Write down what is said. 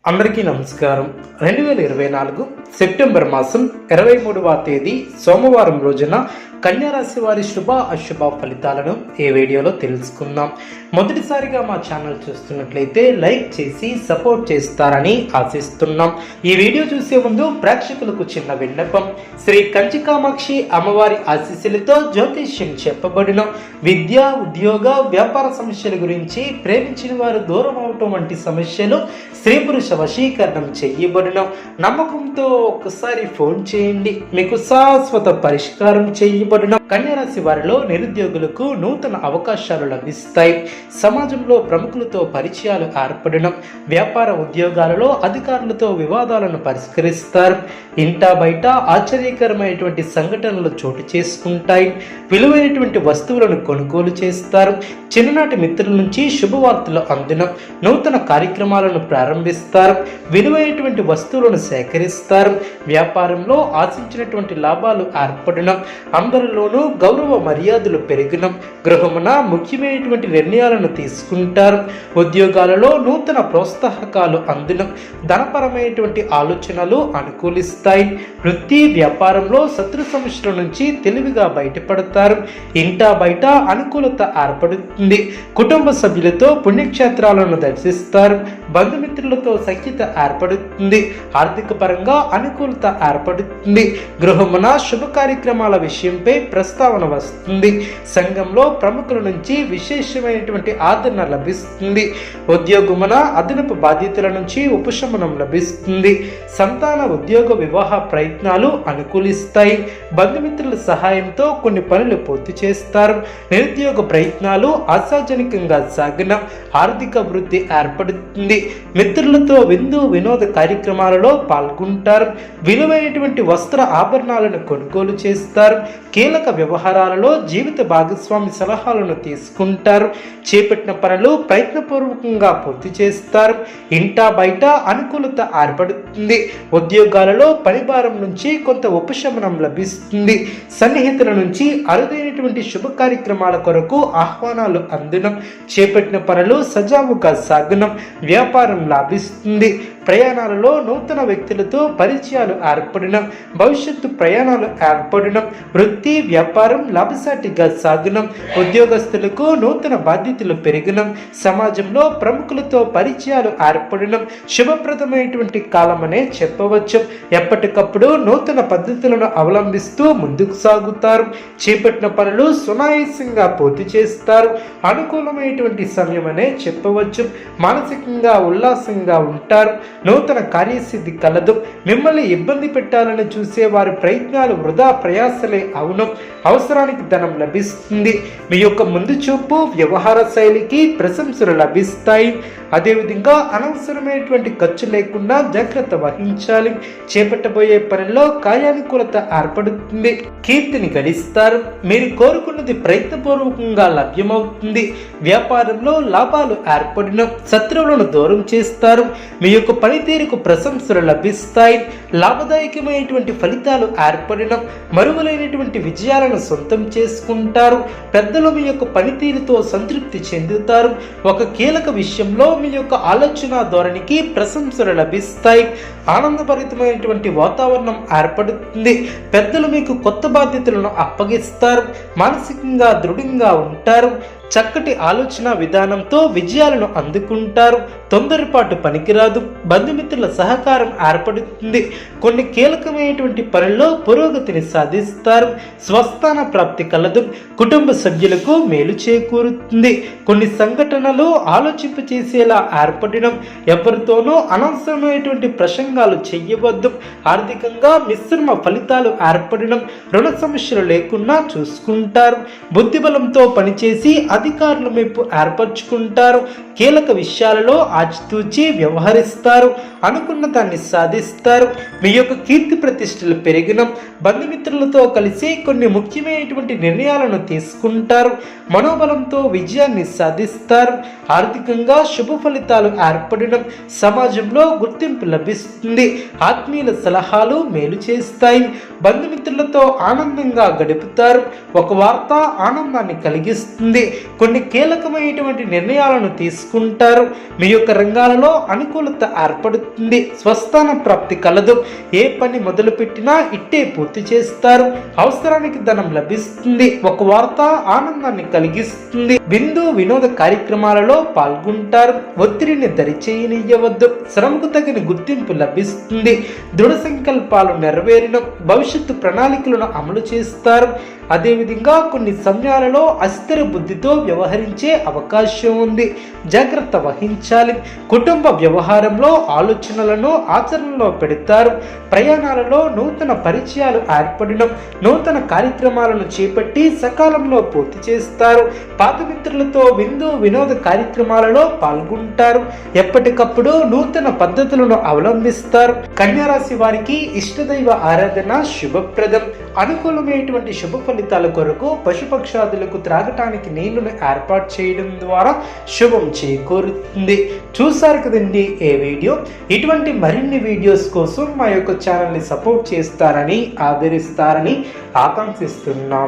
అందరికీ నమస్కారం. 2024 సెప్టెంబర్ మాసం 23వ తేదీ సోమవారం రోజున కన్యారాశి వారి శుభ అశుభ ఫలితాలను ఈ వీడియోలో తెలుసుకుందాం. మొదటిసారిగా మా ఛానల్ చూస్తున్నట్లయితే లైక్ చేసి సపోర్ట్ చేస్తారని ఆశిస్తున్నాం. ఈ వీడియో చూసే ముందు ప్రేక్షకులకు చిన్న విన్నపం. శ్రీ కంచికామాక్షి అమ్మవారి ఆశీస్సులతో జ్యోతిష్యం చెప్పబడిన విద్య, ఉద్యోగ, వ్యాపార సమస్యల గురించి, ప్రేమించిన వారు దూరం అవటం వంటి సమస్యలు, స్త్రీ పురుష వశీకరణం చేయబడిన నమ్మకంతో ఒక్కసారి ఫోన్ చేయండి, మీకు శాశ్వత పరిష్కారం చేయబడిన. కన్యారాశి వారిలో నిరుద్యోగులకు నూతన అవకాశాలు లభిస్తాయి. సమాజంలో ప్రముఖులతో పరిచయాలు ఏర్పడిన, వ్యాపార ఉద్యోగాలలో అధికారులతో వివాదాలను పరిష్కరిస్తారు. ఇంటా బయట ఆశ్చర్యకరమైనటువంటి సంఘటనలు చోటు చేసుకుంటాయి. విలువైనటువంటి వస్తువులను కొనుగోలు చేస్తారు. చిన్ననాటి మిత్రుల నుంచి శుభవార్తలు అందిన, నూతన కార్యక్రమాలను ప్రారంభిస్తారు. విలువైనటువంటి వస్తువులను సేకరిస్తారు. వ్యాపారంలో ఆశించినటువంటి లాభాలు ఏర్పడిన, అందరిలోనూ గౌరవ మర్యాదలు పెరిగిన, గృహమున ముఖ్యమైనటువంటి నిర్ణయాలను తీసుకుంటారు. ఉద్యోగాలలో నూతన ప్రోత్సాహకాలు అందిన, ధనపరమైనటువంటి ఆలోచనలు అనుకూలిస్తాయి. వృత్తి వ్యాపారంలో శత్రు సమస్యల నుంచి తెలివిగా బయటపడతారు. ఇంటా బయట అనుకూలత ఏర్పడుతుంది. కుటుంబ సభ్యులతో పుణ్యక్షేత్రాలను దర్శిస్తారు. బంధుమిత్రులతో సఖ్యత ఏర్పడుతుంది. ఆర్థిక పరంగా అనుకూలత ఏర్పడుతుంది. గృహమున శుభ కార్యక్రమాల విషయంపై ప్రస్తావన వస్తుంది. సంఘంలో ప్రముఖుల నుంచి విశేషమైనటువంటి ఆదరణ లభిస్తుంది. ఉద్యోగమున అదనపు బాధ్యతల నుంచి ఉపశమనం లభిస్తుంది. సంతాన ఉద్యోగ వివాహ ప్రయత్నాలు అనుకూలిస్తాయి. బంధుమిత్రుల సహాయంతో కొన్ని పనులు పూర్తి చేస్తారు. నిరుద్యోగ ప్రయత్నాలు ఆశాజనకంగా సాగిన, ఆర్థిక వృద్ధి ఏర్పడుతుంది. మిత్రులతో విందు వినోద కార్యక్రమాలలో పాల్గొంటారు. విలువైనటువంటి వస్త్ర ఆభరణాలను కొనుగోలు చేస్తారు. కీలక వ్యవహారాలలో జీవిత భాగస్వామి సలహాలను తీసుకుంటారు. చేపట్టిన పనులు ప్రయత్నపూర్వకంగా పూర్తి చేస్తారు. ఇంటా బయట అనుకూలత ఏర్పడుతుంది. ఉద్యోగాలలో పనిభారం నుంచి కొంత ఉపశమనం లభిస్తుంది. సన్నిహితుల నుంచి అరుదైనటువంటి శుభ కార్యక్రమాల కొరకు ఆహ్వానాలు అందడం, చేపట్టిన పనులు సజావుగా సాగడం, వ్యాపారం లాభిస్తుంది. ప్రయాణాలలో నూతన వ్యక్తులతో పరిచయాలు ఏర్పడడం, భవిష్యత్తు ప్రయాణాలు ఏర్పడడం, వృత్తి వ్యాపారం లాభసాటిగా సాగడం, ఉద్యోగస్తులకు నూతన బాధ్యతలు పెరగడం, సమాజంలో ప్రముఖులతో పరిచయాలు ఏర్పడడం శుభప్రదమైనటువంటి కాలమనే చెప్పవచ్చు. ఎప్పటికప్పుడు నూతన పద్ధతులను అవలంబిస్తూ ముందుకు సాగుతారు. చేపట్టిన పనులు సునాయాసంగా పూర్తి చేస్తారు. అనుకూలమైనటువంటి సమయమనే చెప్పవచ్చు. మానసికంగా ఉల్లాసంగా ఉంటారు. నూతన కార్యసిద్ధి కలదు. మిమ్మల్ని ఇబ్బంది పెట్టాలని చూసే వారి ప్రయత్నాలు వృధా ప్రయాసలే అవును. అవసరానికి ధనం లభిస్తుంది. మీ యొక్క ముందు చూపు వ్యవహార శైలికి ప్రశంసలు లభిస్తాయి. అదేవిధంగా అనవసరమైనటువంటి ఖర్చు లేకుండా జాగ్రత్త వహించాలి. చేపట్టబోయే పనిలో కార్యానుకూలత ఏర్పడుతుంది. కీర్తిని గడిస్తారు. మీరు కోరుకున్నది ప్రయత్నపూర్వకంగా లభ్యమవుతుంది. వ్యాపారంలో లాభాలు ఏర్పడిన, శత్రువులను దూరం చేస్తారు. మీ యొక్క పనితీరుకు ప్రశంసలు లభిస్తాయి. లాభదాయకమైనటువంటి ఫలితాలు ఏర్పడిన, మరువలైనటువంటి విజయాలను సొంతం చేసుకుంటారు. పెద్దలు మీ యొక్క పనితీరుతో సంతృప్తి చెందుతారు. ఒక కీలక విషయంలో మీ యొక్క ఆలోచన ధోరణికి ప్రశంసలు లభిస్తాయి. ఆనందభరితమైనటువంటి వాతావరణం ఏర్పడుతుంది. పెద్దలు మీకు కొత్త బాధ్యతలను అప్పగిస్తారు. మానసికంగా దృఢంగా ఉంటారు. చక్కటి ఆలోచన విధానంతో విజయాలను అందుకుంటారు. తొందరపాటు పనికిరాదు. బంధుమిత్రుల సహకారం ఏర్పడుతుంది. కొన్ని కీలకమైనటువంటి పనుల్లో పురోగతిని సాధిస్తారు. స్వస్థాన ప్రాప్తి కలదు. కుటుంబ సభ్యులకు మేలు చేకూరుతుంది. కొన్ని సంఘటనలు ఆలోచింపచేసేలా ఏర్పడడం, ఎవరితోనూ అనవసరమైనటువంటి ప్రసంగాలు చెయ్యవద్దు. ఆర్థికంగా మిశ్రమ ఫలితాలు ఏర్పడడం, రుణ సమస్యలు లేకుండా చూసుకుంటారు. బుద్ధిబలంతో పనిచేసి అధికారుల మెప్పు ఏర్పరచుకుంటారు. కీలక విషయాలలో ఆచితూచి వ్యవహరిస్తారు. అనుకున్న దాన్ని సాధిస్తారు. మీ యొక్క కీర్తి ప్రతిష్టలు పెరిగిన, బంధుమిత్రులతో కలిసి కొన్ని ముఖ్యమైనటువంటి నిర్ణయాలను తీసుకుంటారు. మనోబలంతో విజయాన్ని సాధిస్తారు. ఆర్థికంగా శుభ ఫలితాలు ఏర్పడడం, సమాజంలో గుర్తింపు లభిస్తుంది. ఆత్మీయుల సలహాలు మేలు చేస్తాయి. బంధుమిత్రులతో ఆనందంగా గడుపుతారు. ఒక వార్త ఆనందాన్ని కలిగిస్తుంది. కొన్ని కీలకమైనటువంటి నిర్ణయాలను తీసుకుంటారు. మీ యొక్క రంగాలలో అనుకూలత ఏర్పడుతుంది. స్వస్థాన ప్రాప్తి కలదు. ఏ పని మొదలుపెట్టినా ఇట్టే పూర్తి చేస్తారు. అవసరానికి ధనం లభిస్తుంది. ఒక వార్త ఆనందాన్ని కలిగిస్తుంది. విందు వినోద కార్యక్రమాలలో పాల్గొంటారు. ఒత్తిడిని దరిచేయనియ్యవద్దు. శ్రమకు తగిన గుర్తింపు లభిస్తుంది. దృఢ సంకల్పాలు నెరవేరిన భవిష్యత్తు ప్రణాళికలను అమలు చేస్తారు. అదేవిధంగా కొన్ని సమయాలలో అస్థిర బుద్ధితో వ్యవహరించే అవకాశం ఉంది. జాగ్రత్త వహించాలి. కుటుంబ వ్యవహారంలో ఆలోచనలను ఆచరణలో పెడతారు. ప్రయాణాలలో నూతన పరిచయాలు ఏర్పడడం, నూతన కార్యక్రమాలను చేపట్టి సకాలంలో పూర్తి చేస్తారు. పాత మిత్రులతో విందు వినోద కార్యక్రమాలలో పాల్గొంటారు. ఎప్పటికప్పుడు నూతన పద్ధతులను అవలంబిస్తారు. కన్యా రాశి వారికి ఇష్టదైవ ఆరాధన శుభప్రదం. అనుకూలమైనటువంటి శుభ ఫలితాల కొరకు పశుపక్షాదులకు త్రాగటానికి నీళ్లను ఏర్పాటు చేయడం ద్వారా శుభం చేకూరుతుంది. చూసారు కదండి ఏ వీడియో. ఇటువంటి మరిన్ని వీడియోస్ కోసం మా యొక్క ఛానల్ని సపోర్ట్ చేస్తారని ఆదరిస్తారని ఆకాంక్షిస్తున్నాం.